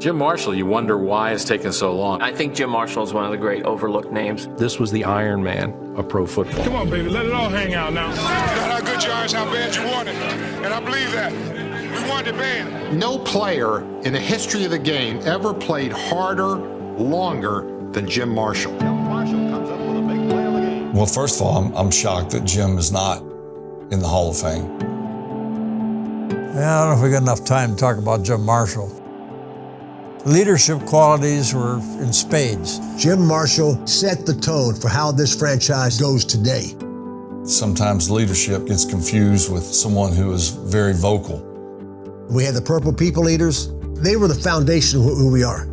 Jim Marshall, you wonder why it's taken so long. I think Jim Marshall is one of the great overlooked names. This was the Iron Man of pro football. Come on, baby, let it all hang out now. You know how good you are is how bad you want it. And I believe that. We want it bad. No player in the history of the game ever played harder, longer than Jim Marshall. Well, first of all, I'm shocked that Jim is not in the Hall of Fame. Yeah, I don't know if we got enough time to talk about Jim Marshall. Leadership qualities were in spades. Jim Marshall set the tone for how this franchise goes today. Sometimes leadership gets confused with someone who is very vocal. We had the Purple People Leaders. They were the foundation of who we are.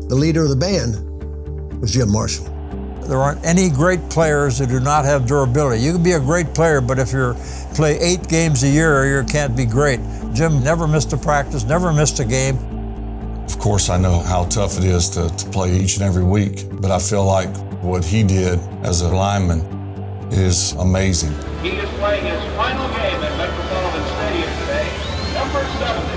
The leader of the band was Jim Marshall. There aren't any great players that do not have durability. You can be a great player, but if you play 8 games a year, you can't be great. Jim never missed a practice, never missed a game. Of course, I know how tough it is to play each and every week, but I feel like what he did as a lineman is amazing. He is playing his final game at Metropolitan Stadium today. Number 70,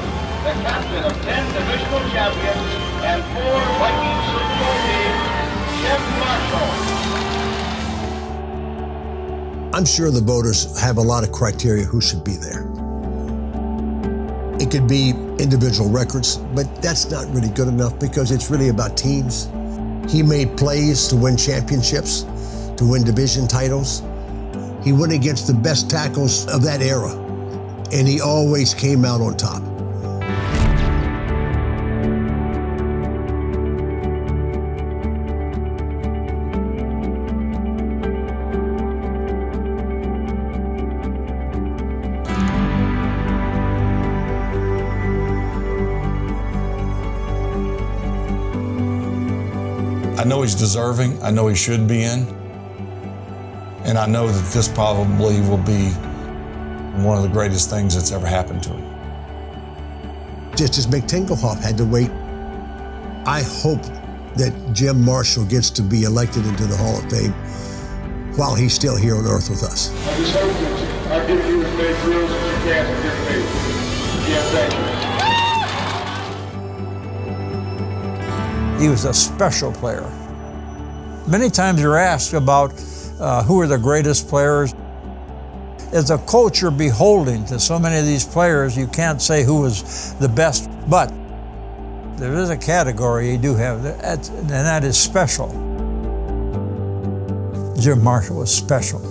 the captain of 10 divisional champions and 4 Vikings Super Bowl teams, Jim Marshall. I'm sure the voters have a lot of criteria who should be there. It could be individual records, but that's not really good enough because it's really about teams. He made plays to win championships, to win division titles. He went against the best tackles of that era, and he always came out on top. I know he's deserving. I know he should be in. And I know that this probably will be one of the greatest things that's ever happened to him. Just as McTinglehoff had to wait, I hope that Jim Marshall gets to be elected into the Hall of Fame while he's still here on earth with us. I just hope that I give you as many thrills as you can to get me. Yeah, thank you. He was a special player. Many times you're asked about who are the greatest players. As a coach, you're beholden to so many of these players, you can't say who was the best, but there is a category you do have, and that is special. Jim Marshall was special.